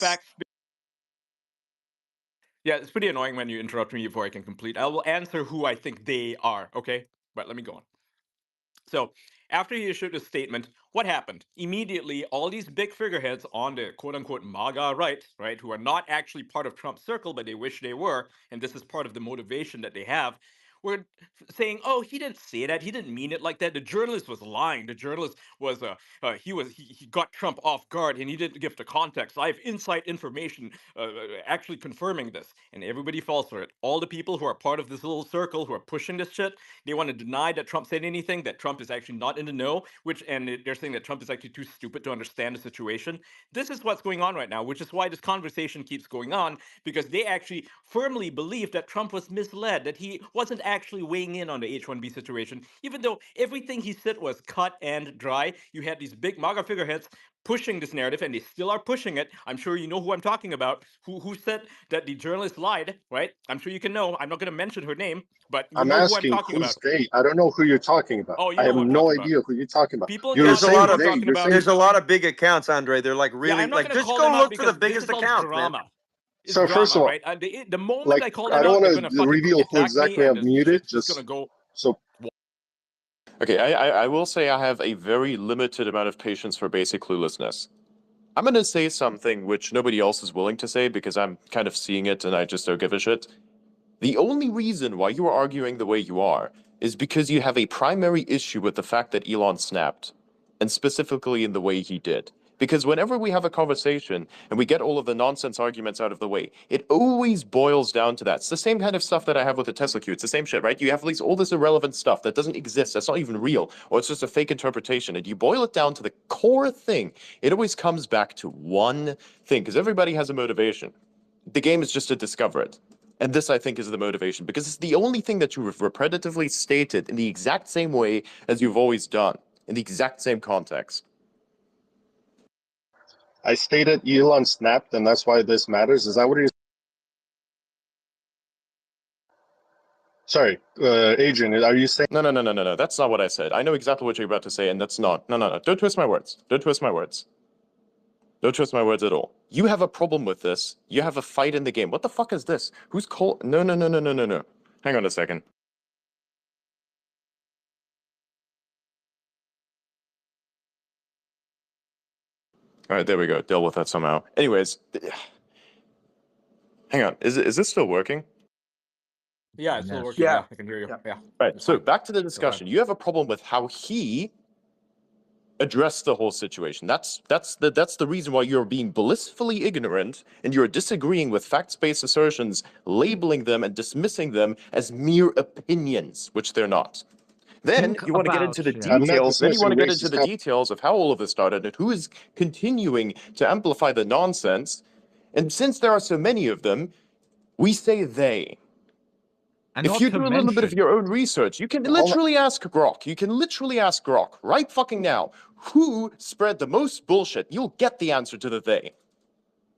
facts. Yeah, it's pretty annoying when you interrupt me before I can complete. I will answer who I think they are, okay? But let me go on. So, after he issued his statement, what happened? Immediately, all these big figureheads on the quote unquote MAGA right, who are not actually part of Trump's circle, but they wish they were, and this is part of the motivation that they have, were saying, "Oh, he didn't say that. He didn't mean it like that. The journalist was lying. The journalist was, he got Trump off guard, and he didn't give the context. I have inside information, actually confirming this." And everybody falls for it. All the people who are part of this little circle who are pushing this shit, they want to deny that Trump said anything, that Trump is actually not in the know, and they're saying that Trump is actually too stupid to understand the situation. This is what's going on right now, which is why this conversation keeps going on, because they actually firmly believe that Trump was misled, that he wasn't actually weighing in on the H-1B situation, even though everything he said was cut and dry. You had these big MAGA figureheads pushing this narrative, and they still are pushing it. I'm sure you know who I'm talking about, who said that the journalist lied, right? I'm sure you can know. I'm not going to mention her name, but you I'm know who I'm asking talking who's about. they. I don't know who you're talking about. Oh, you I know have who I'm no talking about. idea who you're talking about. People in You're There's a Canada know lot who saying I'm of talking they. You're about. there's saying a lot of big accounts, Andre. They're like Yeah, really I'm not like going to just call go them out look for the because this biggest is all accounts, man. drama. It's so. First drama, of all, right? The moment like I call them I don't out, they're want going to to fucking reveal who attack me, exactly and I've this muted. shit's just going to go. So Okay, I will say I have a very limited amount of patience for basic cluelessness. I'm gonna say something which nobody else is willing to say because I'm kind of seeing it and I just don't give a shit. The only reason why you are arguing the way you are is because you have a primary issue with the fact that Elon snapped, and specifically in the way he did. Because whenever we have a conversation and we get all of the nonsense arguments out of the way, it always boils down to that. It's the same kind of stuff that I have with the Tesla Q. It's the same shit, right? You have all this irrelevant stuff that doesn't exist, that's not even real, or it's just a fake interpretation. And you boil it down to the core thing, it always comes back to one thing, because everybody has a motivation. The game is just to discover it. And this, I think, is the motivation, because it's the only thing that you've repetitively stated in the exact same way as you've always done, in the exact same context. I stated Elon snapped, and that's why this matters. Is that what you're? Sorry, Adrian. Are you saying? No. That's not what I said. I know exactly what you're about to say, and that's not. No. Don't twist my words. Don't twist my words. Don't twist my words at all. You have a problem with this. You have a fight in the game. What the fuck is this? Who's call? No. Hang on a second. All right, there we go. Deal with that somehow. Anyways, hang on. Is this still working? Yeah, it's still working. Yeah. Yeah, I can hear you. Yeah. Right. So fine. back to the discussion. You have a problem with how he addressed the whole situation. That's the reason why you're being blissfully ignorant and you're disagreeing with fact-based assertions, labeling them and dismissing them as mere opinions, which they're not. Then you want to get into the I'm not details. Then you want to dismissing get into the racist details of how all of this started and who is continuing to amplify the nonsense. And since there are so many of them, we say they. And If not you to do a little bit of mention- your own research, you can literally ask Grok. You can literally ask Grok right fucking now. Who spread the most bullshit? You'll get the answer to the they.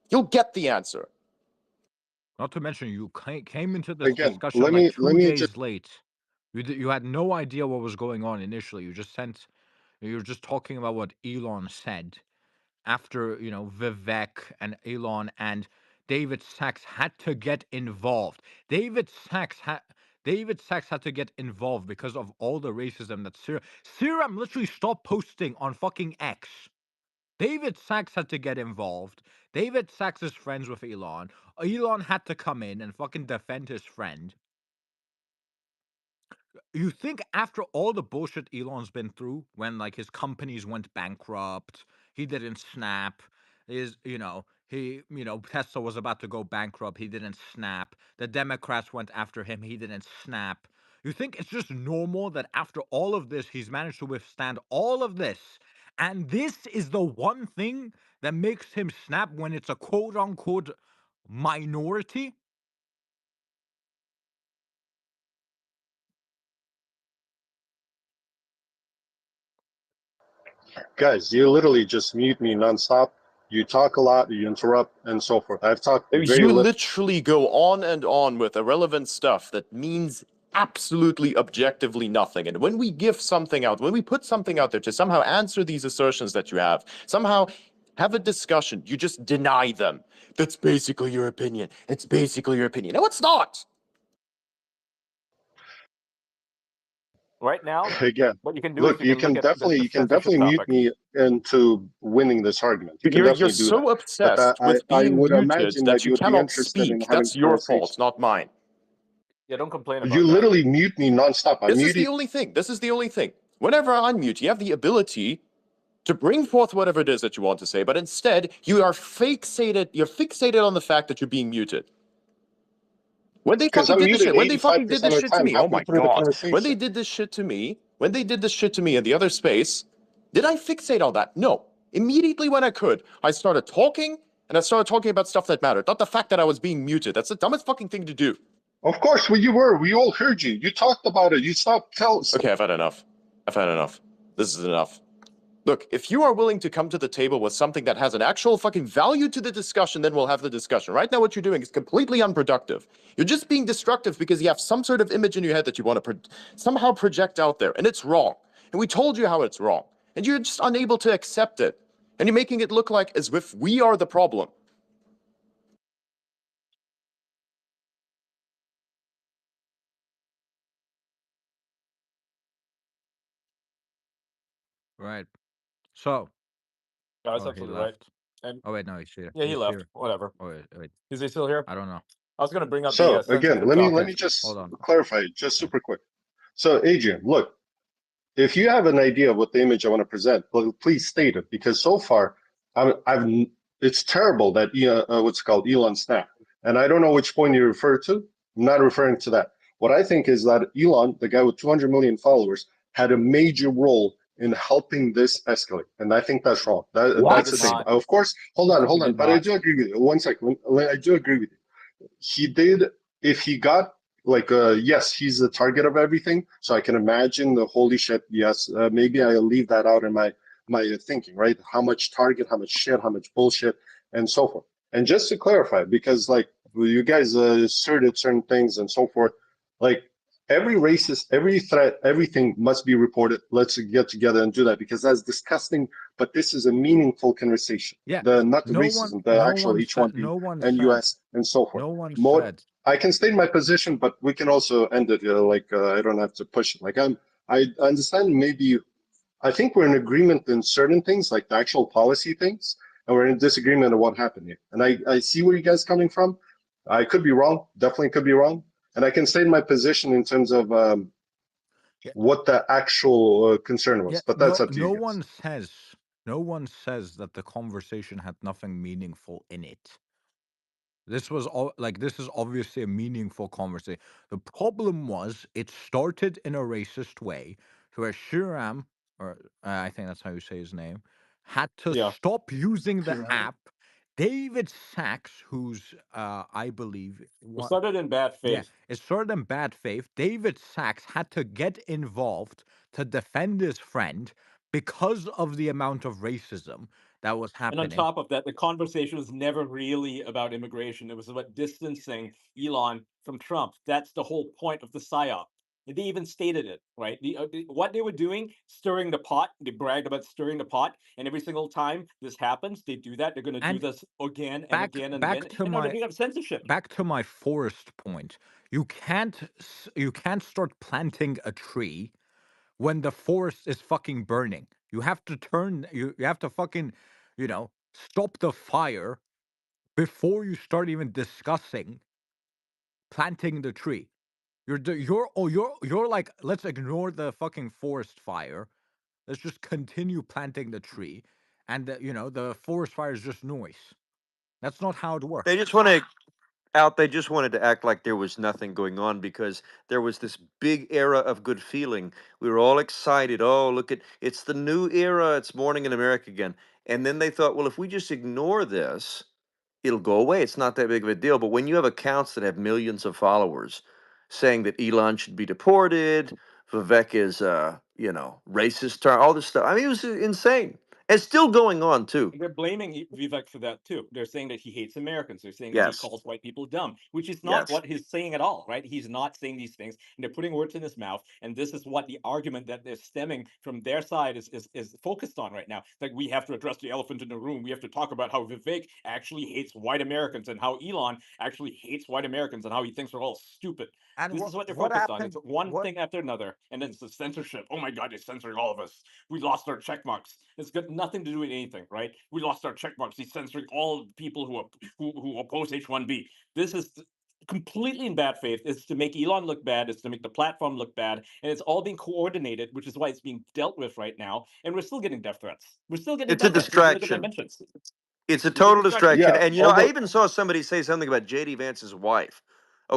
You'll get the answer. Not to mention, you came into this Again, discussion let like me- 2 let me days just- late. You had no idea what was going on initially. You were just talking about what Elon said after, Vivek and Elon and David Sachs had to get involved. David Sachs had to get involved because of all the racism that Serum literally stopped posting on fucking X. David Sachs had to get involved. David Sachs is friends with Elon. Elon had to come in and fucking defend his friend. You think after all the bullshit Elon's been through, when like his companies went bankrupt, he didn't snap, Tesla was about to go bankrupt, he didn't snap. The Democrats went after him, he didn't snap. You think it's just normal that after all of this, he's managed to withstand all of this, and this is the one thing that makes him snap when it's a quote unquote minority? Guys, you literally just mute me nonstop. You talk a lot, you interrupt, and so forth. I've talked very You little. literally go on and on with irrelevant stuff that means absolutely objectively nothing. And when we give something out, when we put something out there to somehow answer these assertions that you have, somehow Have a discussion. You just deny them. That's basically your opinion. It's basically your opinion. No, it's not. Right now, Again, what you can do is look, you can look at the you can censorship definitely mute topic. me into winning this argument. You can You're definitely do that. so But obsessed with I being would muted imagine that that you you would be cannot interested in speak. having That's your fault, conversation. not mine. Yeah, don't complain You about that. literally mute me nonstop. I This is the muted. only thing. This is the only thing. Whenever I unmute, you have the ability to bring forth whatever it is that you want to say, but instead you are fixated. You're fixated on the fact that you're being muted. When they Because fucking I'm did this muted shit, when they 85% fucking did this of the shit to time, me, oh halfway my through the god, when they conversation. did this shit to me, when they did this shit to me in the other space, did I fixate on that? No. Immediately when I could, I started talking, and I started talking about stuff that mattered, not the fact that I was being muted. That's the dumbest fucking thing to do. Of course, well, you were. We all heard you. You talked about it. You stopped telling. Okay, I've had enough. I've had enough. This is enough. Look, if you are willing to come to the table with something that has an actual fucking value to the discussion, then we'll have the discussion. Right now, what you're doing is completely unproductive. You're just being destructive because you have some sort of image in your head that you want to somehow project out there, and it's wrong. And we told you how it's wrong, and you're just unable to accept it. And you're making it look like as if we are the problem. Right. So, No, that's oh, he absolutely right. left. And Oh wait, no, he's here. yeah, he He's left. here. Whatever. Oh wait, Is he still here? I don't know. I was going to bring up the So again, sensitive let me topic. just Hold on. clarify just Yeah. super quick. So Adrian, look, if you have an idea of what the image I want to present, please state it, because so far I've it's terrible that what's it called Elon Snap, and I don't know which point you refer to. I'm not referring to that. What I think is that Elon, the guy with 200 million followers, had a major role in helping this escalate, and I think that's wrong. That's the did thing. not. Of course, hold He on, did but I not. do agree with you. One second, I do agree with you. He did. If he got like yes, he's the target of everything, so I can imagine the holy shit. Yes, maybe I'll leave that out in my thinking, right? How much target, how much shit, how much bullshit, and so forth. And just to clarify, because like you guys asserted certain things and so forth, like every racist, every threat, everything must be reported. Let's get together and do that, because that's disgusting. But this is a meaningful conversation. Yeah. Not the racism, the actual H1B and US and so forth. No one More, said. I can state my position, but we can also end it. I don't have to push it. I understand. Maybe I think we're in agreement in certain things, like the actual policy things, and we're in disagreement on what happened here. And I see where you guys coming from. I could be wrong. Definitely could be wrong. And I can state my position in terms of Yeah. what the actual concern was. Yeah. But that's No. up to you guys. No one says that the conversation had nothing meaningful in it. This was all like this is obviously a meaningful conversation. The problem was it started in a racist way, where Shiram, or I think that's how you say his name, had to Yeah. stop using the app. David Sachs, who's I believe We started in bad yeah, faith. it started in bad faith. David Sachs had to get involved to defend his friend because of the amount of racism that was And on happening. top of that, the conversation was never really about immigration. It was about distancing Elon from Trump. That's the whole point of the PSYOP. They even stated it, right? What they were doing, stirring the pot. They bragged about stirring the pot, and every single time this happens, they do that. They're going to do And this again and back again and back again to in order my to bring up censorship. forest point. You can't start planting a tree when the forest is fucking burning. You have to you have to fucking, stop the fire before you start even discussing planting the tree. You're like, let's ignore the fucking forest fire. Let's just continue planting the tree, and the forest fire is just noise. That's not how it works. They just want to out. They just wanted to act like there was nothing going on because there was this big era of good feeling. We were all excited. Oh, look at it's the new era. It's morning in America again. And then they thought, well, if we just ignore this, it'll go away. It's not that big of a deal. But when you have accounts that have millions of followers saying that Elon should be deported, Vivek is, racist, all this stuff. I mean, it was insane. It's still going on too. They're blaming Vivek for that too. They're saying that he hates Americans. They're saying that he Yes. calls white people dumb, which is not Yes. what he's saying at all, right? He's not saying these things, and they're putting words in his mouth. And this is what the argument that they're stemming from their side is focused on right now. Like, we have to address the elephant in the room. We have to talk about how Vivek actually hates white Americans and how Elon actually hates white Americans and how he thinks we're all stupid. And This is what they're what focused on. happened? It's one What thing after another, and then it's the censorship. Oh my God, they're censoring all of us. We lost our check marks. It's got nothing to do with anything, right? We lost our check marks. He's censoring all people who oppose H-1B. This is completely in bad faith. It's to make Elon look bad. It's to make the platform look bad, and it's all being coordinated, which is why it's being dealt with right now. And we're still getting death threats. We're still getting It's a death threats. You can look at my distraction. mentions. It's a It's a total distraction. distraction. Yeah, And you know, I although even saw somebody say something about JD Vance's wife.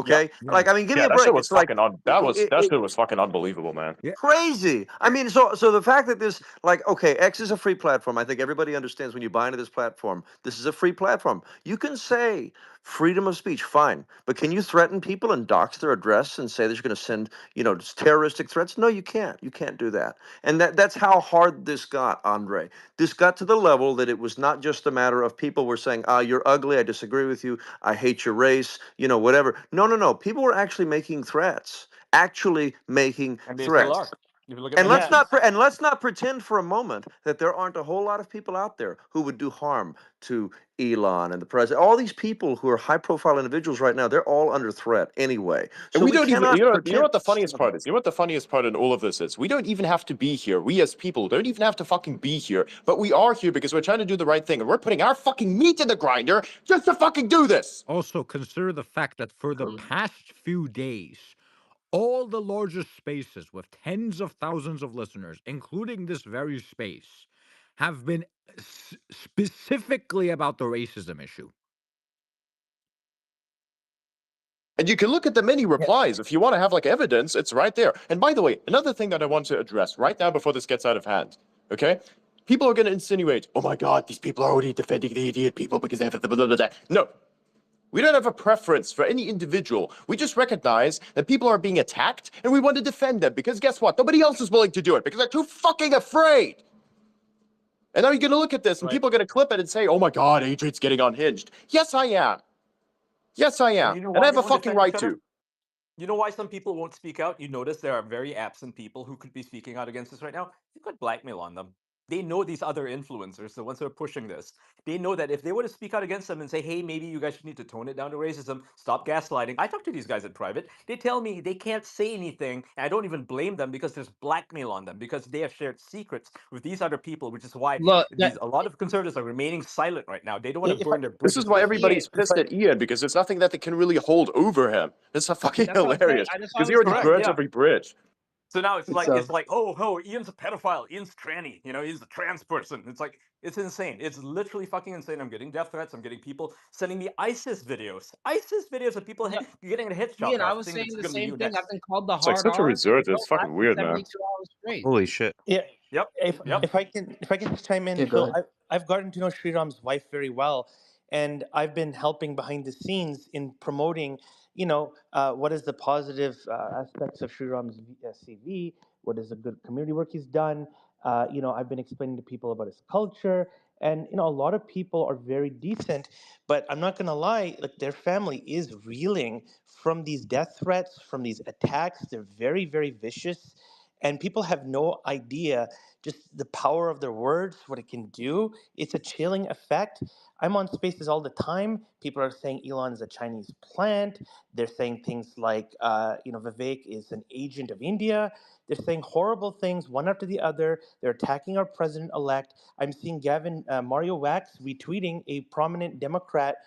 Yep. Okay? yeah. Like, I mean, give me Yeah, a that shit break. was It's like fucking un. That shit was fucking unbelievable, man. Yeah. crazy. I mean, so the fact that this, like, okay, X is a free platform. I think everybody understands when you buy into this platform, this is a free platform. You can say freedom of speech, fine, but can you threaten people and dox their address and say that you're going to send, you know, just terroristic threats? No, you can't. You can't do that. And that's how hard this got, Andre. This got to the level that it was not just a matter of people were saying, ah, you're ugly, I disagree with you, I hate your race, you know, whatever. No, no, no. People were actually making threats. Actually making And they still threats. are. If you look at And my let's Yeah, not mentions. and let's not pretend for a moment that there aren't a whole lot of people out there who would do harm to Elon and the president. All these people who are high-profile individuals right now, they're all under threat anyway. And So we we don't even, cannot you know pretend. what the funniest part is? You know what the funniest part in all of this is? We don't even have to be here. We as people don't even have to fucking be here. But we are here because we're trying to do the right thing. And we're putting our fucking meat in the grinder just to fucking do this. Also, consider the fact that for the past few days, all the largest spaces with tens of thousands of listeners, including this very space, have been specifically about the racism issue. And you can look at the many replies. If you want to have like evidence, it's right there. And by the way, another thing that I want to address right now before this gets out of hand, okay? People are going to insinuate, oh my God, these people are already defending the idiot people because they have blah, blah, blah, blah. No, we don't have a preference for any individual. We just recognize that people are being attacked and we want to defend them because guess what? Nobody else is willing to do it because they're too fucking afraid. And now you're going to look at this and Right. people are going to clip it and say, oh my God, Adrian's getting unhinged. Yes, I am. Yes, I am. And you know And I why have they a won't fucking defend right each other? to. You know why some people won't speak out? You notice there are very absent people who could be speaking out against this right now. You've got blackmail on them. They know these other influencers, the ones who are pushing this. They know that if they were to speak out against them and say, hey, maybe you guys need to tone it down to racism, stop gaslighting. I talk to these guys in private. They tell me they can't say anything. And I don't even blame them because there's blackmail on them because they have shared secrets with these other people, which is why look, a lot of conservatives are remaining silent right now. They don't want to if I, burn their This is bridges why with you. Ian, everybody's pissed at Ian because there's nothing that they can really hold over him. It's a fucking that's what I'm saying. hilarious That's what I because he was already saying. Correct. burnt Yeah. every bridge. So now it's it's like oh Ian's a pedophile, Ian's tranny, he's a trans person. It's like it's insane. It's literally fucking insane. I'm getting death threats. I'm getting people sending me ISIS videos of people Yeah, getting their heads chopped Ian, I off, was saying saying it's the gonna be same you thing. I've next. been called the It's like hard such a R. reserve. No, It's fucking lasted weird, man. 72 hours straight. Holy shit. Yeah, Yep. if Yep. if I can just chime in, Yeah, go so ahead. I've gotten to know Sriram's wife very well, and I've been helping behind the scenes in promoting, what is the positive aspects of Sriram's CV, what is the good community work he's done. I've been explaining to people about his culture, and a lot of people are very decent, but I'm not gonna lie, like their family is reeling from these death threats, from these attacks. They're very, very vicious, and people have no idea just the power of their words, what it can do. It's a chilling effect. I'm on spaces all the time. People are saying Elon is a Chinese plant. They're saying things like, Vivek is an agent of India. They're saying horrible things one after the other. They're attacking our president elect. I'm seeing Mario Wax retweeting a prominent Democrat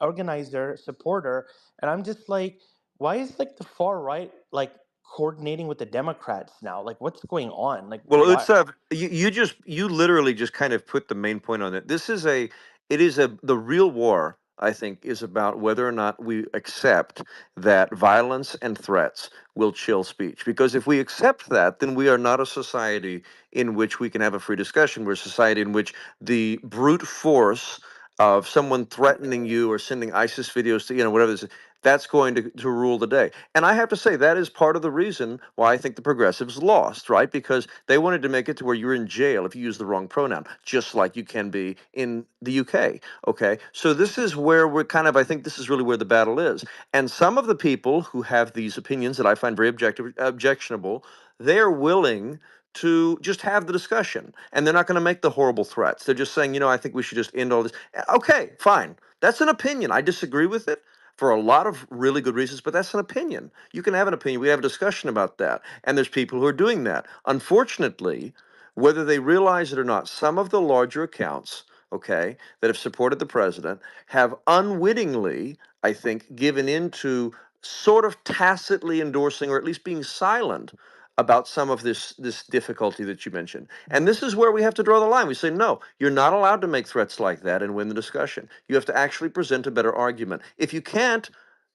organizer, supporter. And I'm just like, why is like the far right like coordinating with the Democrats now? Like, what's going on? Like, Well, why? it's you literally just kind of put the main point on it. The real war, I think, is about whether or not we accept that violence and threats will chill speech. Because if we accept that, then we are not a society in which we can have a free discussion. We're a society in which the brute force of someone threatening you or sending ISIS videos to, whatever this is, That's going to rule the day. And I have to say, that is part of the reason why I think the progressives lost, right? Because they wanted to make it to where you're in jail if you use the wrong pronoun, just like you can be in the UK. Okay. So this is where we're kind of, I think this is really where the battle is. And some of the people who have these opinions that I find very objectionable, they're willing to just have the discussion, and they're not going to make the horrible threats. They're just saying, I think we should just end all this. Okay, fine. That's an opinion. I disagree with it for a lot of really good reasons, but that's an opinion. You can have an opinion. We have a discussion about that. And there's people who are doing that. Unfortunately, whether they realize it or not, some of the larger accounts, okay, that have supported the president have unwittingly, I think, given into sort of tacitly endorsing or at least being silent about some of this difficulty that you mentioned. And this is where we have to draw the line. We say, no, you're not allowed to make threats like that and win the discussion. You have to actually present a better argument. If you can't,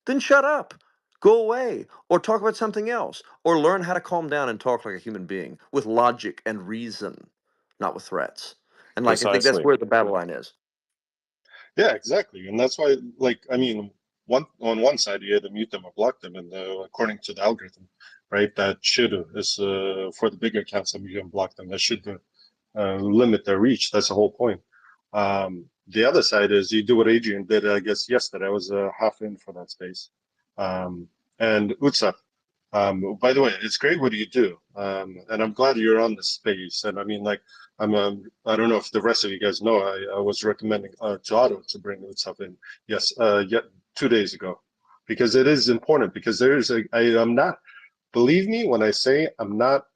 then shut up, go away, or talk about something else, or learn how to calm down and talk like a human being with logic and reason, not with threats. And like, I think that's Precisely. where the battle line is. Yeah, exactly. And that's why, like, I mean, on one side you either mute them or block them, and according to the algorithm, right, that should is for the bigger accounts that you can block them. That should limit their reach. That's the whole point. The other side is you do what Adrian did, I guess, yesterday. I was half in for that space. And Utsa, by the way, it's great what you do. And I'm glad you're on the space. And I mean, like, I don't know if the rest of you guys know, I was recommending to Otto to bring Utsa in, yes, 2 days ago, because it is important, because I'm not, believe me when I say I'm not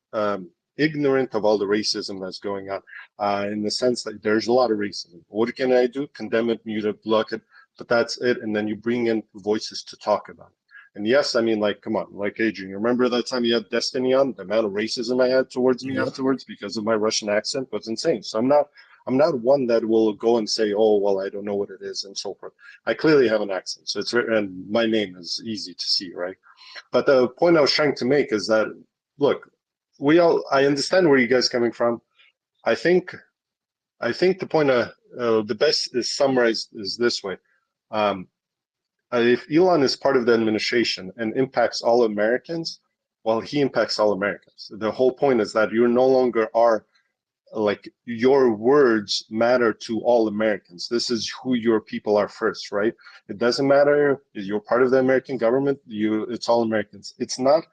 ignorant of all the racism that's going on, in the sense that there's a lot of racism. What can I do? Condemn it, mute it, block it, but that's it. And then you bring in voices to talk about it. And yes, I mean, like, come on, like Adrian, you remember that time you had Destiny on? The amount of racism I had towards me afterwards because of my Russian accent was insane. So I'm not one that will go and say, oh, well, I don't know what it is and so forth. I clearly have an accent, so and my name is easy to see, right? But the point I was trying to make is that, look, I understand where you guys are coming from. I think the point the best is summarized is this way. If Elon is part of the administration and impacts all Americans, well, he impacts all Americans. The whole point is that you no longer are, like, your words matter to all Americans. This is who your people are first, right? It doesn't matter if you're part of the American government, it's all Americans. It's not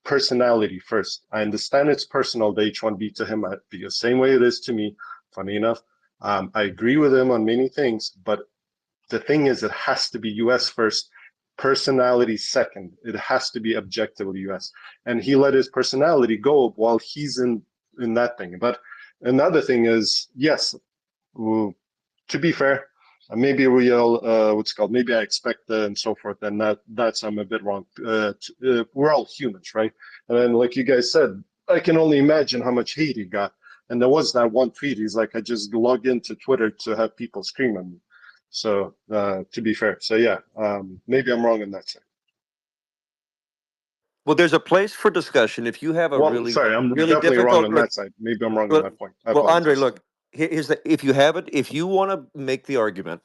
personality first. I understand it's personal, the H-1B to him, the same way it is to me, funny enough. I agree with him on many things, but the thing is, it has to be US first, personality second. It has to be objectively US. And he let his personality go while he's in that thing. But another thing is, yes, to be fair, maybe we all, what's it called, maybe I expect and so forth, and that's I'm a bit wrong. We're all humans, right? And then, like you guys said, I can only imagine how much hate he got. And there was that one tweet, he's like, I just logged into Twitter to have people scream at me. So to be fair, so yeah, maybe I'm wrong in that sense. Well, there's a place for discussion. If you have a Well, sorry, I'm really definitely wrong difficult, on that side. Maybe I'm wrong on well, that point. I well, Andre, apologize. look, here's the, if you have it, if you want to make the argument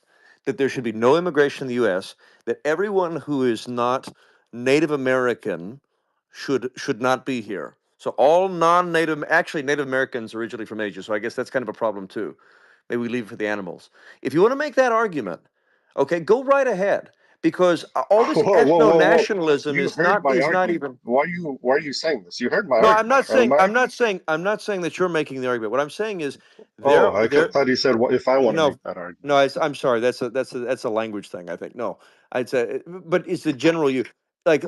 that there should be no immigration in the U.S., that everyone who is not Native American should not be here. So all non-Native, actually Native Americans originally from Asia. So I guess that's kind of a problem too. Maybe we leave it for the animals. If you want to make that argument, okay, go right ahead. Because all this Whoa. ethno-nationalism You heard my is not argument. even. Why are you saying this? You heard my No, argument. I'm not saying that you're making the argument. What I'm saying is Oh, I there thought you said if I want to no make that argument. no I'm sorry, that's a language thing, I think. No, I'd say, but it's the general you like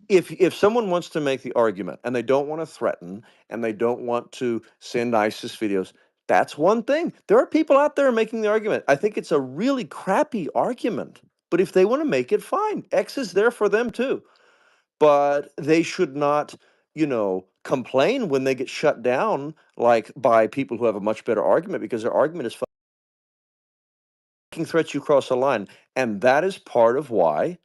if someone wants to make the argument and they don't want to threaten and they don't want to send ISIS videos, that's one thing. There are people out there making the argument. I think it's a really crappy argument, but if they want to make it, fine. X is there for them too, but they should not, complain when they get shut down, like by people who have a much better argument, because their argument is fucking threats you cross a line. And that is part of why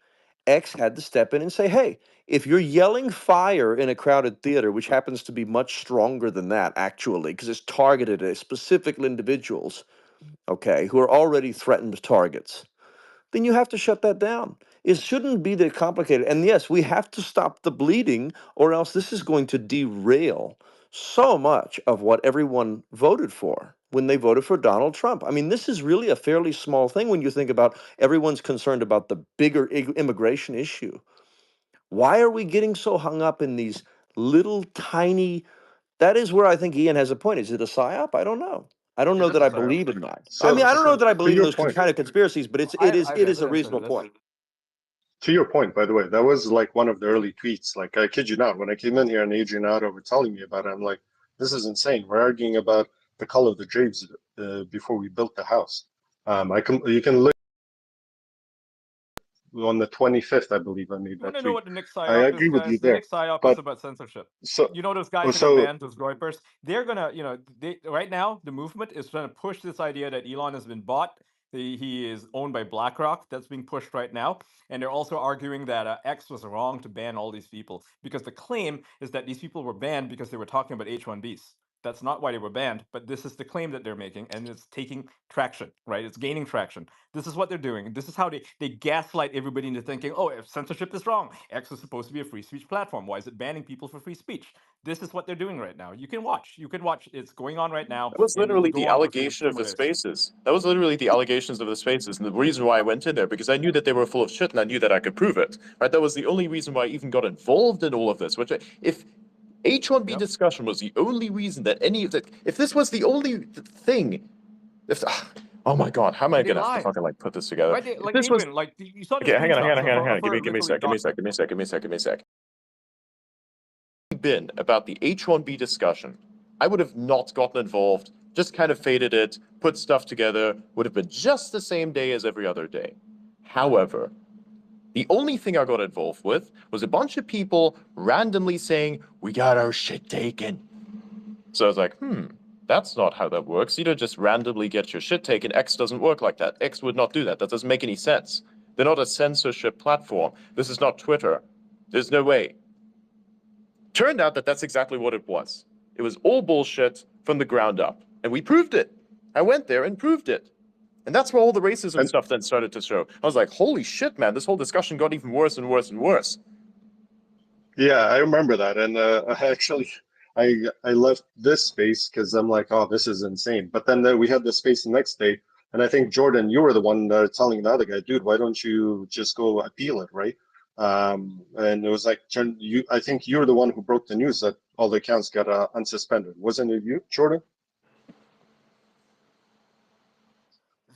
X had to step in and say, hey, if you're yelling fire in a crowded theater, which happens to be much stronger than that, actually, because it's targeted at specific individuals, okay, who are already threatened targets. then you have to shut that down. It shouldn't be that complicated. And yes, we have to stop the bleeding, or else this is going to derail so much of what everyone voted for when they voted for Donald Trump. I mean, this is really a fairly small thing when you think about everyone's concerned about the bigger immigration issue. Why are we getting so hung up in these little tiny? That is where I think Ian has a point. Is it a psyop? I don't know. I don't Is know it that a I psyop? believe in that. I mean, So I don't know that I to believe in your those point, kind of conspiracies, but I it is have a evidence for reasonable this. point. to your point, by the way, that was like one of the early tweets. Like, I kid you not, when I came in here and Adrian Otto were telling me about it, I'm like, this is insane. We're arguing about the color of the drapes before we built the house. You can look on the 25th, I believe I made You that want to know tweet. what the Nick I psyop is, agree with you guys? The there, Nick psyop is but about censorship. so You know those guys that got so banned, those groypers? They're gonna, right now the movement is trying to push this idea that Elon has been bought. He is owned by BlackRock. That's being pushed right now, and they're also arguing that X was wrong to ban all these people because the claim is that these people were banned because they were talking about H-1Bs. That's not why they were banned, but this is the claim that they're making, and it's taking traction, right? It's gaining traction. This is what they're doing. This is how they gaslight everybody into thinking, oh, if censorship is wrong, X is supposed to be a free speech platform. Why is it banning people for free speech? This is what they're doing right now. You can watch. You can watch. It's going on right now, That was and it'll literally go the on for allegation two of more the days. spaces. That was literally the allegations of the spaces, and the reason why I went in there because I knew that they were full of shit, and I knew that I could prove it. Right? That was the only reason why I even got involved in all of this. If H1B Yep. discussion was the only reason that any of that, if this was the only thing, if oh my god, how am I They gonna have to lied, fucking like put this together? right? If Like this was Adrian, like you saw the okay, screenshots hang on. for Give me a literally sec. Give me a dots. sec. Give me a sec. Been about the H1B discussion, I would have not gotten involved, just kind of faded it, put stuff together, would have been just the same day as every other day. However, the only thing I got involved with was a bunch of people randomly saying, we got our shit taken. So I was like, that's not how that works. You don't just randomly get your shit taken. X doesn't work like that. X would not do that. That doesn't make any sense. They're not a censorship platform. This is not Twitter. There's no way. Turned out that that's exactly what it was. It was all bullshit from the ground up. And we proved it. I went there and proved it. And that's where all the racism and stuff then started to show. I was like, holy shit, man, this whole discussion got even worse and worse and worse. yeah, I remember that, and I actually I left this space because I'm like, oh, this is insane. But then we had the space the next day, and I think Jordan, you were the one telling the other guy, dude, why don't you just go appeal it, right? And it was like, I think you're the one who broke the news that all the accounts got unsuspended. Wasn't it you, Jordan?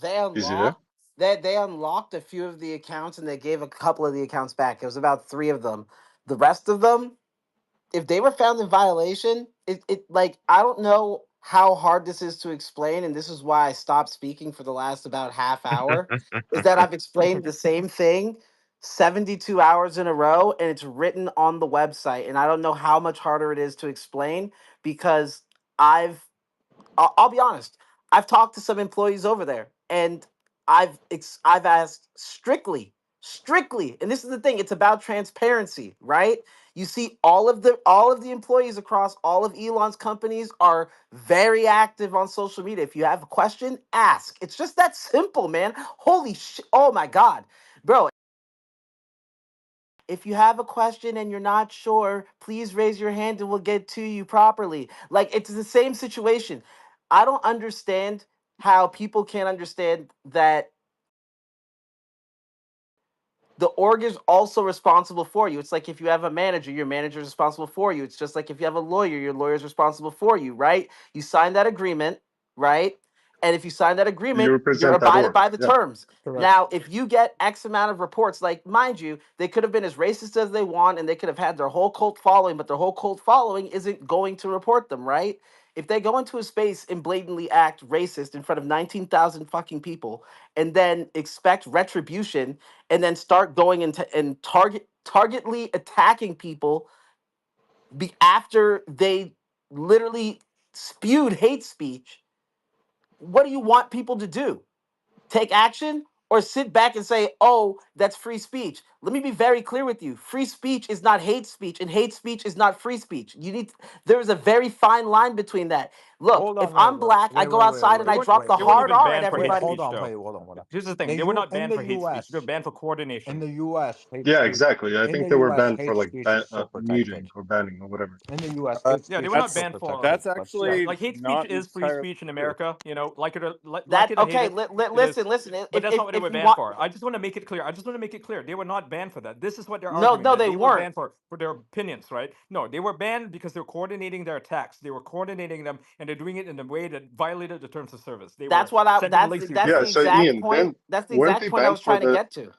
They Is he there? unlocked they unlocked a few of the accounts and they gave a couple of the accounts back. It was about 3 of them. The rest of them, if they were found in violation, it like I don't know how hard this is to explain, and this is why I stopped speaking for the last about half hour, is that I've explained the same thing 72 hours in a row and it's written on the website. And I don't know how much harder it is to explain because I'll be honest. I've talked to some employees over there, and I've asked strictly, and this is the thing. It's about transparency, right? You see, all of the employees across all of Elon's companies are very active on social media. If you have a question, ask. It's just that simple, man. Holy shit! Oh my god, bro. If you have a question and you're not sure, please raise your hand and we'll get to you properly. Like it's the same situation. I don't understand how people can't understand that the org is also responsible for you. It's like if you have a manager, your manager is responsible for you. It's just like if you have a lawyer, your lawyer is responsible for you, right? You sign that agreement, right? And if you sign that You agreement, you're represent that abided org. by the Yeah. terms. Correct. Now, if you get X amount of reports, like mind you, they could have been as racist as they want and they could have had their whole cult following, but their whole cult following isn't going to report them, right? If they go into a space and blatantly act racist in front of 19,000 fucking people and then expect retribution and then start going into and targetly attacking people after they literally spewed hate speech, what do you want people to do? Take action or sit back and say, oh, that's free speech? Let me be very clear with you. Free speech is not hate speech, and hate speech is not free speech. There is a very fine line between that. Look, Hold if on, I'm black, I go outside and They I weren't. drop the They weren't hard even R at banned for hate wait, everybody. hold speech, on, though. wait, hold on, hold on. Here's the thing: The they were U not in banned the for hate speech. They were U.S. banned for in coordination. the U.S. hate Yeah, speech exactly. I in think the they were U.S. banned for hate like speech is so muting protected. or banning or whatever. In the U.S. Uh, hate Yeah, they speech were is not that's so banned for. protected. that's But Yeah, actually like hate speech not is free entirely speech in true. America. You know, like That it or hate okay? it, it is. Listen. But that's not what they If were you banned want, for. I just want to make it clear. I just want to make it clear. They were not banned for that. This is what they're no, arguing, no, that they they were weren't. banned for their opinions, right? No, they were banned because they're coordinating their attacks. They were coordinating them, and they're doing it in a way that violated the terms of service. They That's were what I. sending That's lazy that's Yeah, the pairs. so exact Ian, point. then That's the weren't exact they point I banned was for trying to the get to.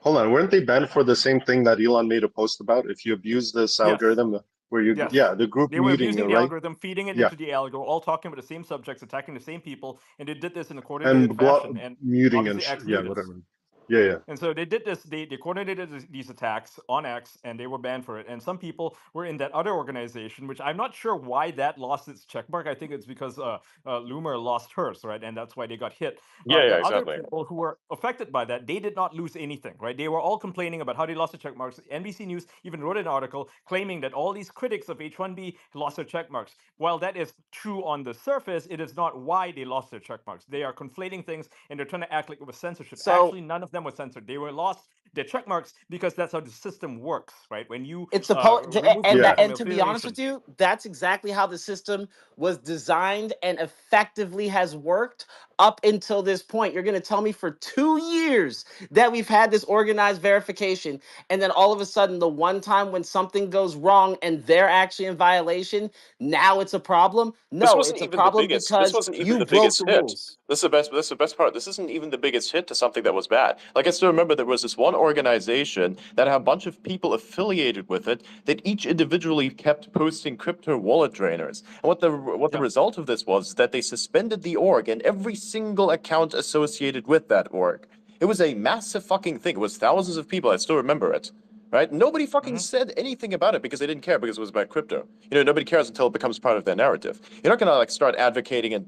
hold on, weren't they banned for the same thing that Elon made a post about? If you abuse this Yes, algorithm where you yes. yeah, the group They were muting, abusing the right? algorithm, feeding it Yeah. into the algo, all talking about the same subjects, attacking the same people, and they did this in a coordinated And fashion. And muting and obviously, X yeah, knew this. whatever. Yeah. And so they did this. They coordinated these attacks on X, and they were banned for it. And some people were in that other organization, which I'm not sure why that lost its checkmark. I think it's because Loomer lost hers, right? And that's why they got hit. Yeah, The yeah, other exactly. people who were affected by that, they did not lose anything, right? They were all complaining about how they lost their checkmarks. NBC News even wrote an article claiming that all these critics of H1B lost their checkmarks. While that is true on the surface, it is not why they lost their checkmarks. They are conflating things, and they're trying to act like it was censorship. So Actually, none of them was censored. They were lost their check marks because that's how the system works, right? When you it's supposed remove and something Yeah. from to be honest affiliation. with you, that's exactly how the system was designed and effectively has worked up until this point. You're going to tell me for 2 years that we've had this organized verification, and then all of a sudden the one time when something goes wrong and they're actually in violation, now it's a problem? This No, wasn't it's a even the problem biggest. This because wasn't even you the broke biggest the hit. rules. This is the best. This is the best part. This isn't even the biggest hit to something that was bad. Like I still remember there was this one organization that had a bunch of people affiliated with it that each individually kept posting crypto wallet drainers. And what the Yeah. result of this was that they suspended the org and every single account associated with that org. It was a massive fucking thing. It was thousands of people. I still remember it. Right? Nobody fucking said anything about it because they didn't care because it was about crypto. You know, nobody cares until it becomes part of their narrative. You're not gonna like start advocating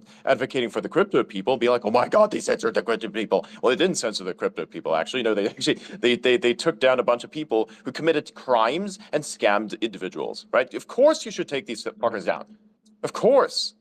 for the crypto people and be like, oh my god, they censored the crypto people. Well, they didn't censor the crypto people actually. No, they took down a bunch of people who committed crimes and scammed individuals. Right? Of course you should take these fuckers down. Of course.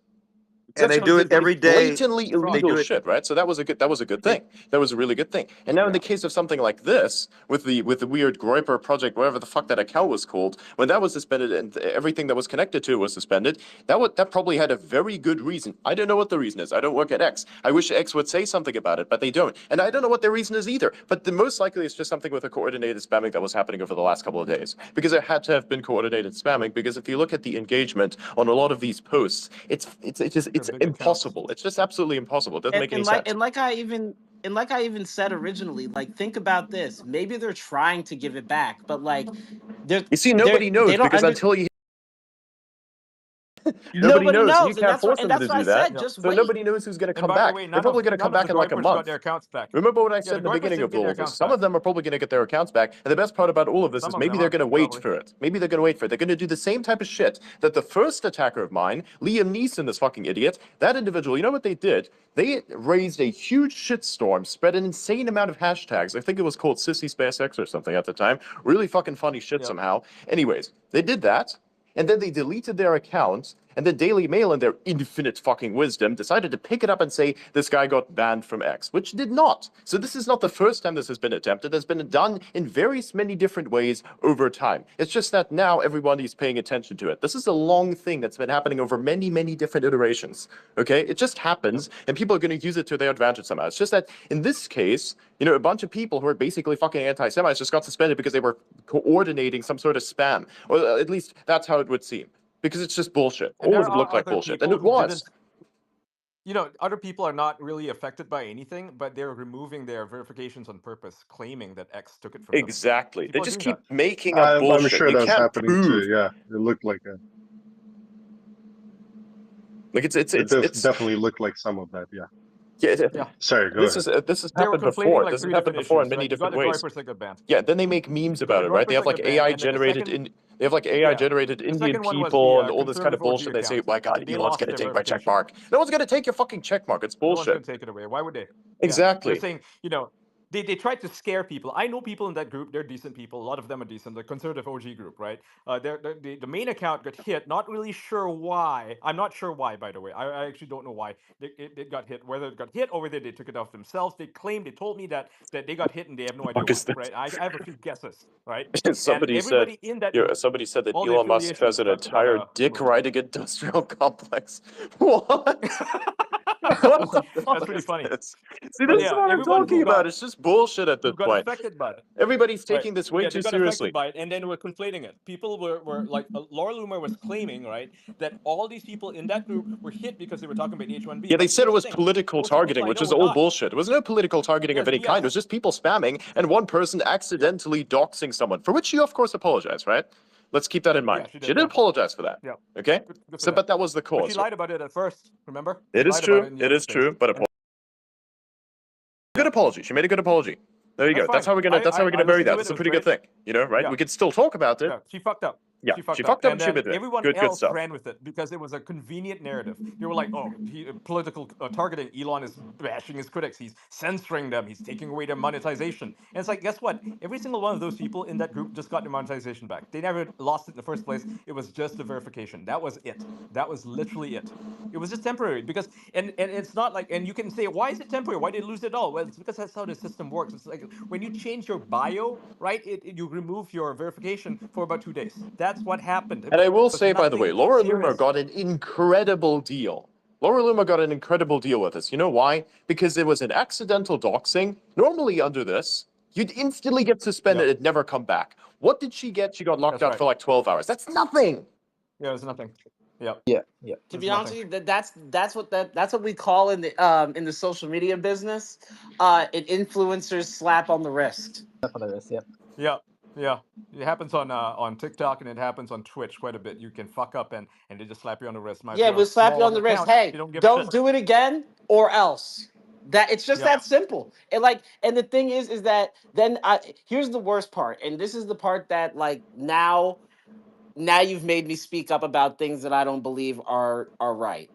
And they do it every day. Blatantly They illegal do it. shit, right? So that was a good They, thing. That was a really good thing. And now in the case of something like this, with the weird Groyper project, whatever the fuck that account was called, when that was suspended and everything that was connected to it was suspended, that probably had a very good reason. I don't know what the reason is. I don't work at X. I wish X would say something about it, but they don't. And I don't know what their reason is either. But the most likely it's just something with a coordinated spamming that was happening over the last couple of days. Because it had to have been coordinated spamming, because if you look at the engagement on a lot of these posts, it's They're big accounts. impossible. It's just absolutely impossible. It doesn't and, make any and like sense. and like I even and like I even said originally, like think about this. Maybe they're trying to give it back, but like You see, they're nobody they knows don't because under until you nobody nobody knows, and you knows, can't force and them to that's what I do that. said. Yeah. Just So wait. nobody knows who's going to And come by the back. way, They're probably going to come none of back the in like a Groypers got month. their accounts back. Remember what I Yeah, said the in the Groypers beginning didn't of get all their of this? accounts Some back. of them are probably going to get their accounts back. And the best part about all of this Some is of maybe them they're are going to wait probably. for it. Maybe they're going to wait for it. They're going to do the same type of shit that the first attacker of mine, Liam Neeson, this fucking idiot, that individual, you know what they did? They raised a huge shitstorm, spread an insane amount of hashtags. I think it was called Sissy SpaceX or something at the time. Really fucking funny shit Yeah. somehow. Anyways, they did that. And then they deleted their accounts, and then Daily Mail, in their infinite fucking wisdom, decided to pick it up and say this guy got banned from X, which did not. So this is not the first time this has been attempted. It's been done in various many different ways over time. It's just that now everybody's paying attention to it. This is a long thing that's been happening over many, many different iterations. Okay? It just happens, and people are going to use it to their advantage somehow. It's just that in this case, you know, a bunch of people who are basically fucking anti-Semites just got suspended because they were coordinating some sort of spam. Or at least that's how it would seem. Because it's just bullshit. And All there of it are looked like other bullshit. And people it who was. didn't. You know, other people are not really affected by anything, but they're removing their verifications on purpose, claiming that X took it from them. Exactly. They People are just doing keep that. making up I'm bullshit. sure You that's can't happening too. prove. Yeah, it looked like a. Like it's Definitely looked like some of that. Yeah. Yeah. Sorry, go This ahead. is this has They were happened conflating before. like This has three happened different before in issues. many Like you got different the ways. Groypers that got banned. Yeah, then they make memes You got about the it, right? They Groypers have that like got banned, AI and then generated they have like yeah, AI generated the Indian second one was people the and all this kind of conservative OG bullshit. They say, account. "My God, They Elon's lost gonna their take my check verification. mark." No one's gonna take your fucking check mark. It's No one's going bullshit. to take it away. Why would they? Yeah, they're Exactly. saying, you know, they tried to scare people. I know people in that group. They're decent people. A lot of them are decent. The conservative OG group, right? The main account got hit. Not really sure why. I'm not sure why, by the way. I actually don't know why it got hit. Whether it got hit or whether they took it off themselves. They told me that they got hit and they have no idea Fuck why. is this? Right? I have a few guesses. Right? And Somebody said, everybody in that group, somebody said that all the Elon Musk has affiliations an got entire dick removed. riding industrial complex. What? What the That's fuck pretty is funny. this? See, But this is yeah, what I'm everyone talking about. It's just bullshit at who this got point. affected by it. Everybody's Right. taking this way Yeah, too they got seriously. affected by it, and then we're conflating it. People were like, Laura Loomer was claiming, right, that all these people in that group were hit because they were talking about H-1B. Yeah, they But said it here's the was thing. political Most of the targeting, people I which know is were all not. bullshit. It was no political targeting of Yes, any kind. It was BS. just people spamming and one person accidentally doxing someone, for which she, of course, apologized, right? Let's keep that in mind. Yeah, she She did. did Yeah, apologize for that. yeah. Okay? Good for So, that. but that was the But she cause. lied about it at first. Remember? It She is lied about true. it in the It other is space. true. But And good apology. She made a good apology. There you that's go. That's fine. how we're gonna. That's how we're I gonna bury listened that. to it. That's It a was pretty good great. thing, right? Yeah. We can still talk about it. Yeah, she fucked up. Yeah, She fucked she up. fucked up. And And she then admitted it. everyone Good else stuff. ran with it because it was a convenient narrative. They were like, oh, political targeting. Elon is bashing his critics. He's censoring them. He's taking away their monetization. And it's like, guess what? Every single one of those people in that group just got their monetization back. They never lost it in the first place. It was just the verification. That was it. That was literally it. It was just temporary because, and it's not like, and you can say, why is it temporary? Why did they lose it all? Well, it's because that's how the system works. It's like when you change your bio, right? You remove your verification for about 2 days. That's what happened. It And I will was say, by the way, nothing Laura Loomer serious. got an incredible deal. Laura Loomer got an incredible deal with this. You know why? Because it was an accidental doxing. Normally, under this, you'd instantly get suspended. Yep, It'd never come back. What did she get? She got locked that's out right. for like 12 hours. That's nothing. Yeah, it's nothing. Yep, Yeah, yeah. To it's be honest nothing. with you, that's what we call in the social media business, an influencer's slap on the wrist. That's what it is. Yeah. Yeah, yeah. It happens on TikTok and it happens on Twitch quite a bit. You can fuck up and they just slap you on the wrist. Now, if Yeah, you're a we'll slap you small on the wrist. account, Hey, you don't give a don't shit. do it again, or else. That it's just Yep. that simple. And like, and the thing is that then here's the worst part, and this is the part that like now you've made me speak up about things that I don't believe are right.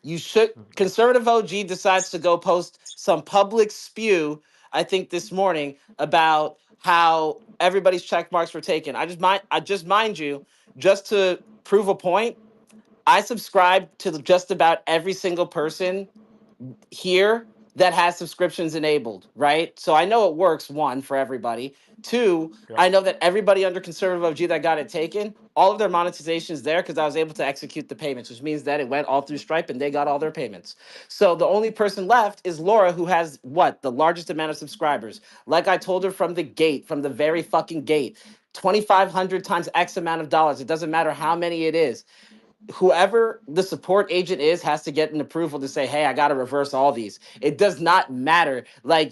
You should conservative OG decides to go post some public spew, I think this morning, about how everybody's check marks were taken. I just mind you, just to prove a point, I subscribe to just about every single person here that has subscriptions enabled, right? So I know it works, one, for everybody. Two, Yep. I know that everybody under conservative OG that got it taken, all of their monetization is there because I was able to execute the payments, which means that it went all through Stripe and they got all their payments. So the only person left is Laura, who has what? The largest amount of subscribers. Like I told her from the gate, from the very fucking gate, 2,500 times X amount of dollars. It doesn't matter how many it is. Whoever the support agent is has to get an approval to say, hey, I got to reverse all these. It does not matter. Like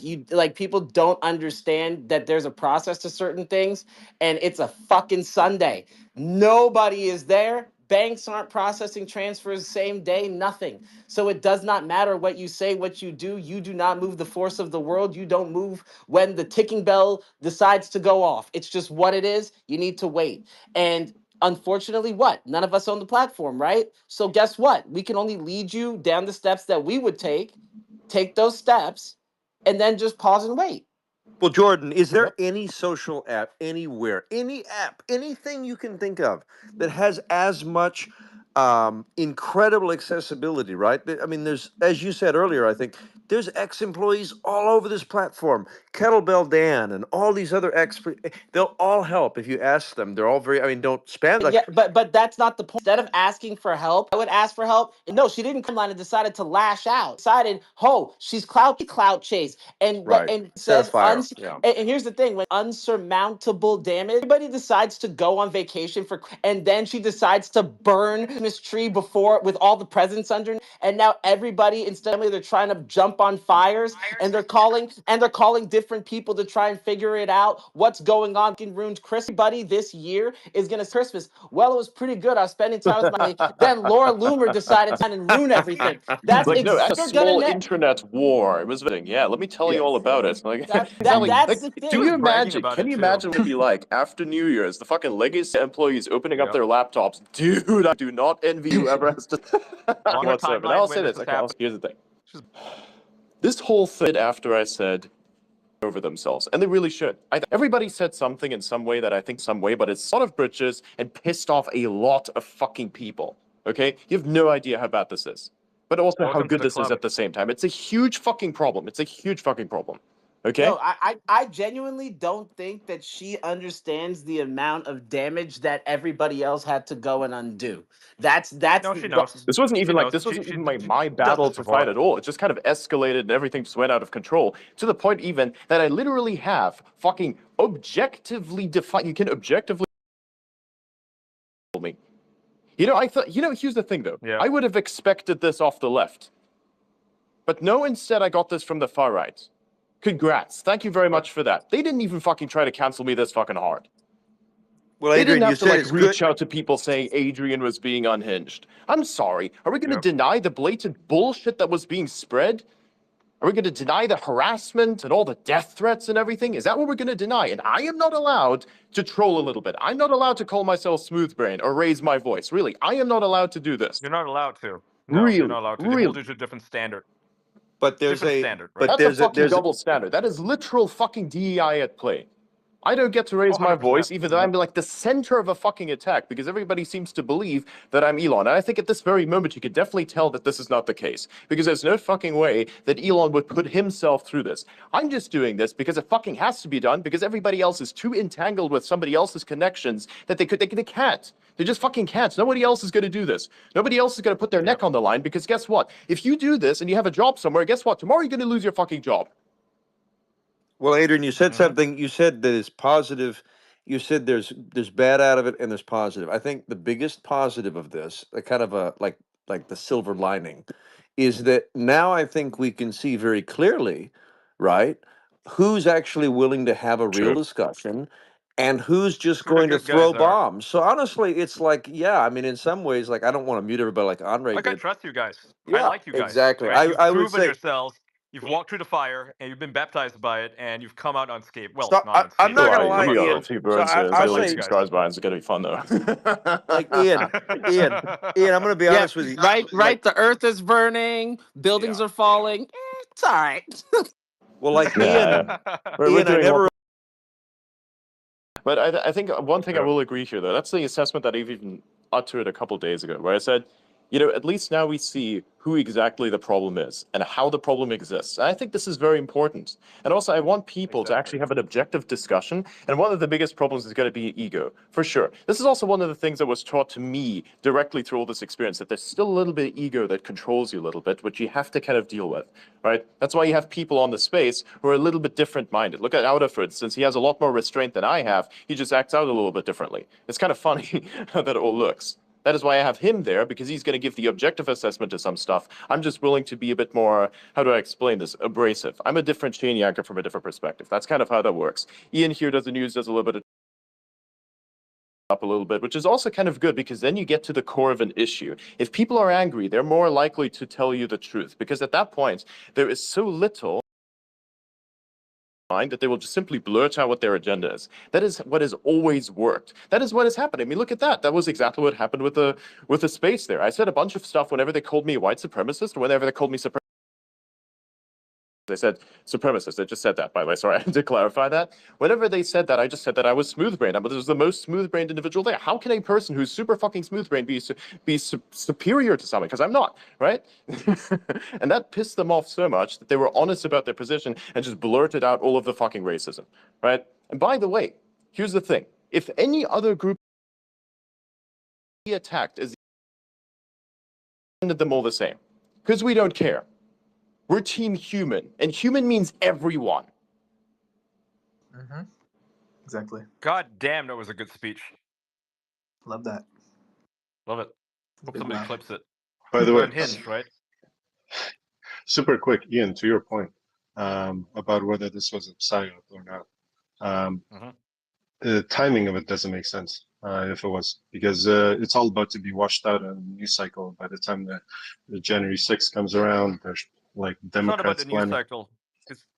people don't understand that there's a process to certain things, and it's a fucking Sunday. Nobody is there. Banks aren't processing transfers same day, nothing. So it does not matter what you say, what you do. You do not move the force of the world. You don't move when the ticking bell decides to go off. It's just what it is. You need to wait. And unfortunately, what? None of us own the platform, right? So guess what? We can only lead you down the steps that we would take those steps, and then just pause and wait. Well, Jordan, is there Yep. any social app anywhere, any app, anything you can think of that has as much incredible accessibility, right? I mean, there's, as you said earlier, I think there's ex-employees all over this platform. Kettlebell Dan and all these other they'll all help if you ask them. They're all very, I mean, don't spam like Yeah, but that's not the point. Instead of asking for help, I would ask for help. And no, she didn't come line and decided to lash out. Decided, oh, she's clout chase, and right. Set a says fire. Yeah. and here's the thing: when unsurmountable damage, everybody decides to go on vacation and then she decides to burn Christmas tree before with all the presents under, and now everybody instead of they're trying to jump on fires, and they're calling different people to try and figure it out what's going on. Fucking ruined Chris. Everybody this year is gonna Christmas. Well, it was pretty good. I was spending time with my family. Then Laura Loomer decided to ruin everything. That's Like, no, that's a you're gonna small internet war. It was, yeah, let me tell you all about it. Like, exactly. that's Like, the do thing. you Bragging imagine? about Can it you too. imagine what it'd be like after New Year's? The fucking legacy employees opening up Yep. their laptops. Dude, I do not envy whoever has to. On her Whatsoever. And timeline I'll when say this this. was Okay, happening. here's the thing. She's- This whole thing after I said, over themselves, and they really should. Everybody said something in some way that I think some way, but it's sort of bridges and pissed off a lot of fucking people. Okay, you have no idea how bad this is, but also how Welcome to good the this is club. at the same time. It's a huge fucking problem. It's a huge fucking problem. Okay. No, I genuinely don't think that she understands the amount of damage that everybody else had to go and undo. That's No, she knows. This wasn't She even like knows. this She wasn't she even she my does battle this to before. fight at all. It just kind of escalated and everything just went out of control to the point even that I literally have fucking objectively defined. You can objectively me. You know, I thought. You know, here's the thing though. Yeah. I would have expected this off the left, but no. Instead, I got this from the far right. Congrats. Thank you very much for that. They didn't even fucking try to cancel me this fucking hard. Well, They Adrian, didn't you have to said like it's good. reach out to people saying Adrian was being unhinged. I'm sorry. Are we going to Yep. deny the blatant bullshit that was being spread? Are we going to deny the harassment and all the death threats and everything? Is that what we're going to deny? And I am not allowed to troll a little bit. I'm not allowed to call myself smooth brain or raise my voice. Really, I am not allowed to do this. You're not allowed to. No, you're Really, not allowed to. They hold really. you to a different standard. But there's Different a standard, right? but That's a fucking there's double standard. That is literal fucking DEI at play. I don't get to raise my 100%. voice, even though I'm like the center of a fucking attack, because everybody seems to believe that I'm Elon. And I think at this very moment, you could definitely tell that this is not the case, because there's no fucking way that Elon would put himself through this. I'm just doing this because it fucking has to be done, because everybody else is too entangled with somebody else's connections that they can't. They just fucking can't. Nobody else is going to do this. Nobody else is going to put their neck on the line, because guess what? If you do this and you have a job somewhere, guess what? Tomorrow you're going to lose your fucking job. Well, Adrian, you said Mhm. something. You said that it's positive. You said there's bad out of it and there's positive. I think the biggest positive of this, a kind of a like the silver lining, is that now I think we can see very clearly, right, who's actually willing to have a real True. discussion and who's just Who the going to good guys throw are. bombs. So honestly, it's like, yeah, I mean, in some ways, like I don't want to mute everybody like Andre Like, I did. trust you guys. I Yeah, like you guys. exactly. Right? You've I would proven say yourselves. You've walked through the fire, and you've been baptized by it, and you've come out unscathed. Well, so. not I'm unscathed. not But gonna you've come lie, out We got a Ian. strong. few So burns I, and I I'll like like you say, some guys. scars behind. It's gonna be fun though. like Ian, I'm gonna be yeah, honest with you. right, Like, right. The earth is burning, buildings Yeah. are falling. It's all right. well, like Yeah, we're Ian, I doing never. But I think one thing I Yeah. will agree here, though, that's the assessment that I've even uttered a couple days ago, where I said, you know, at least now we see who exactly the problem is and how the problem exists. And I think this is very important. And also, I want people to actually Exactly. have an objective discussion. And one of the biggest problems is going to be ego, for sure. This is also one of the things that was taught to me directly through all this experience, that there's still a little bit of ego that controls you a little bit, which you have to kind of deal with, right? That's why you have people on the space who are a little bit different minded. Look at Auda, for instance. He has a lot more restraint than I have. He just acts out a little bit differently. It's kind of funny how that all looks. That is why I have him there, because he's going to give the objective assessment to some stuff. I'm just willing to be a bit more, how do I explain this, abrasive. I'm a different chain yanker from a different perspective. That's kind of how that works. Ian here does the news, does a little bit of up a little bit, which is also kind of good, because then you get to the core of an issue. If people are angry, they're more likely to tell you the truth, because at that point, there is so little that they will just simply blurt out what their agenda is. That is what has always worked. That is what has happened. I mean, look at that. That was exactly what happened with the space there. I said a bunch of stuff whenever they called me a white supremacist, or whenever they called me they said supremacist. They just said that, by the way. Sorry, I had to clarify that. Whenever they said that, I just said that I was smooth-brained. But was the most smooth-brained individual there. How can a person who's super fucking smooth-brained be superior to someone? Because I'm not, right? And that pissed them off so much that they were honest about their position and just blurted out all of the fucking racism, right? And by the way, here's the thing. If any other group attacked as them all the same, because we don't care. We're team human, and human means everyone. Mm-hmm. Exactly. God damn, that was a good speech. Love that. Love it. Hope Good somebody job. clips it. By the We're way, unhinged, right? super quick, Ian, to your point about whether this was a psyop or not. Mhm. The timing of it doesn't make sense if it was, because it's all about to be washed out in the news cycle. By the time the January 6th comes around, there's like It's not about Democrats the news planning. cycle.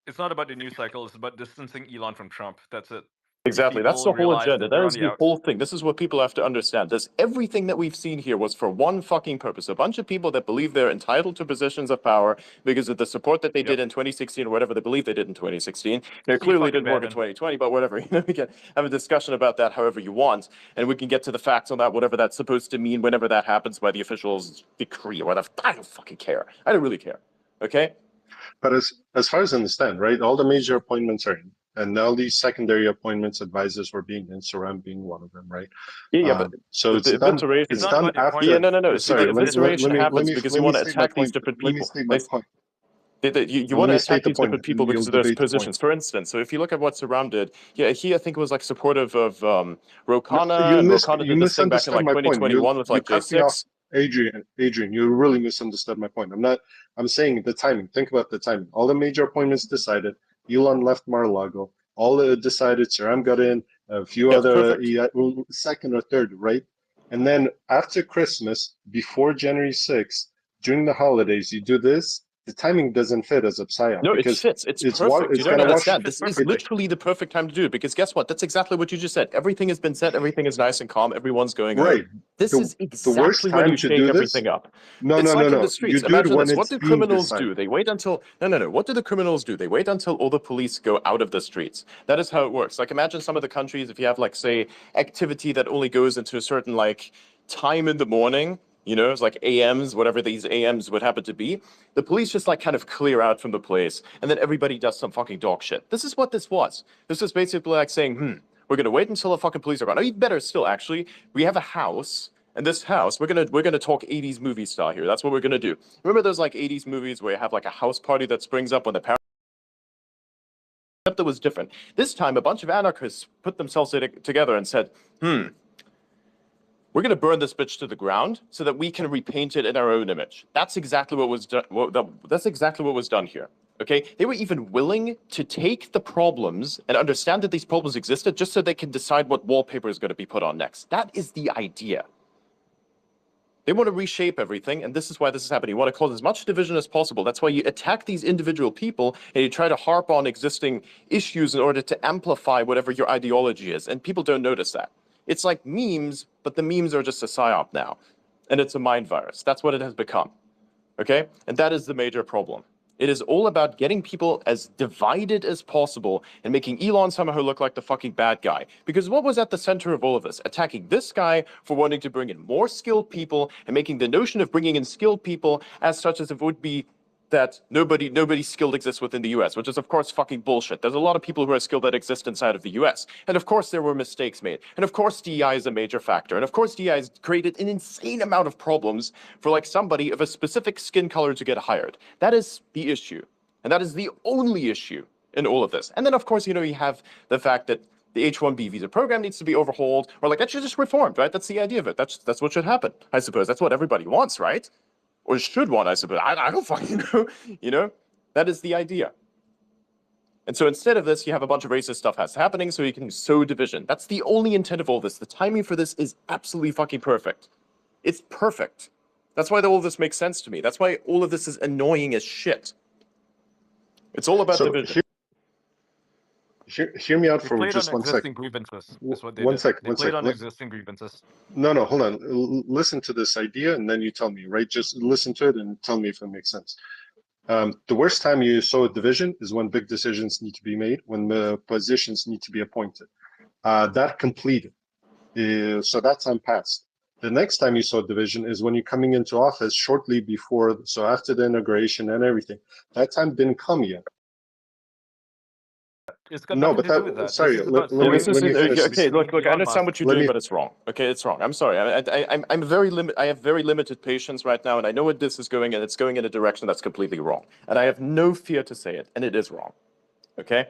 It's not about the news cycle. It's about distancing Elon from Trump. That's it. Exactly. That's people the whole realize agenda. that they're That on is the the outs. whole thing. This is what people have to understand. This everything that we've seen here was for one fucking purpose. A bunch of people that believe they're entitled to positions of power because of the support that they Yep. did in 2016 or whatever they believe they did in 2016. It See clearly fucking didn't work in Bannon. 2020, but whatever. We can have a discussion about that however you want, and we can get to the facts on that, whatever that's supposed to mean whenever that happens by the officials' decree or whatever. I don't fucking care. I don't really care. Okay? But as far as I understand, right, all the major appointments are in, and all these secondary appointments, advisors were being in, Saram being one of them, right? Yeah, but So it's the done. evisceration. It's It's not done about the after. Yeah, appointments. no. It's See, the about the evisceration happens because you want to state my attack these point. different Let me people. state my point. You Let want to me attack state the these point, different and people because you'll of their debate the point. positions. For instance, so if you look at what Saram did, yeah, he I think was like supportive of No, Rokana, and Rokana you did this thing back in misunderstood like my point. 2021 with You like cut me off, J6. Adrian. You really misunderstood my point. I'm saying the timing. Think about the timing. All the major appointments decided. Elon left Mar-a-Lago. All decided. Saram got in. A few Yes, other perfect. second or third, right? And then after Christmas, before January 6th, during the holidays, you do this. The timing doesn't fit as a psyop No, it because fits. It's perfect. You it's don't gonna wash. understand. Fits This is perfectly. literally the perfect time to do it because guess what? That's exactly what you just said. Everything has been set. Everything is nice and calm. Everyone's going home. Right. This is The worst exactly when time you to shake do this. everything up. No, It's no, like no, in the no. You streets. do it Imagine when this. What it's do being criminals decided. do? They wait until no. What do the criminals do? They wait until all the police go out of the streets. That is how it works. Like imagine some of the countries if you have like say activity that only goes into a certain like time in the morning. You know, it's like AMs, whatever these AMs would happen to be. The police just like kind of clear out from the place, and then everybody does some fucking dog shit. This is what this was. This was basically like saying, we're gonna wait until the fucking police are gone. Or even better still, actually, we have a house, and this house, we're gonna talk 80s movie style here. That's what we're gonna do. Remember those like 80s movies where you have like a house party that springs up when the parents. Except it was different. This time, a bunch of anarchists put themselves together and said, we're going to burn this bitch to the ground so that we can repaint it in our own image. That's exactly what was done. That's exactly what was done here. Okay, they were even willing to take the problems and understand that these problems existed just so they can decide what wallpaper is going to be put on next. That is the idea. They want to reshape everything, and this is why this is happening. You want to cause as much division as possible. That's why you attack these individual people and you try to harp on existing issues in order to amplify whatever your ideology is. And people don't notice that. It's like memes, but the memes are just a psyop now. And it's a mind virus. That's what it has become. Okay? And that is the major problem. It is all about getting people as divided as possible and making Elon somehow look like the fucking bad guy. Because what was at the center of all of this? Attacking this guy for wanting to bring in more skilled people and making the notion of bringing in skilled people as such as it would be that nobody skilled exists within the US, which is of course fucking bullshit. There's a lot of people who are skilled that exist inside of the US. And of course there were mistakes made. And of course DEI is a major factor. And of course DEI has created an insane amount of problems for like somebody of a specific skin color to get hired. That is the issue. And that is the only issue in all of this. And then of course, you have the fact that the H-1B visa program needs to be overhauled, or like that should just reformed, right? That's the idea of it. That's what should happen. I suppose that's what everybody wants, right? Or should want, I suppose. I don't fucking know. That is the idea. And so instead of this, you have a bunch of racist stuff happening so you can sow division. That's the only intent of all this. The timing for this is absolutely fucking perfect. It's perfect. That's why all of this makes sense to me. That's why all of this is annoying as shit. It's all about division. Hear me out They for played just on 1 second. existing grievances. Is what they One did. second. They One played second. on existing grievances. No, hold on. Listen to this idea, and then you tell me. Right? Just listen to it and tell me if it makes sense. The worst time you sow a division is when big decisions need to be made, when the positions need to be appointed. That completed. So that time passed. The next time you sow a division is when you're coming into office shortly before, so after the inauguration and everything. That time didn't come yet. It's got No, nothing but to do with that, that. sorry, This is about let me finish this. Okay, look, I understand what you're Let doing, me, but it's wrong. Okay, it's wrong. I'm sorry. I'm very I have very limited patience right now, and I know what this is going, and it's going in a direction that's completely wrong. And I have no fear to say it, and it is wrong. Okay?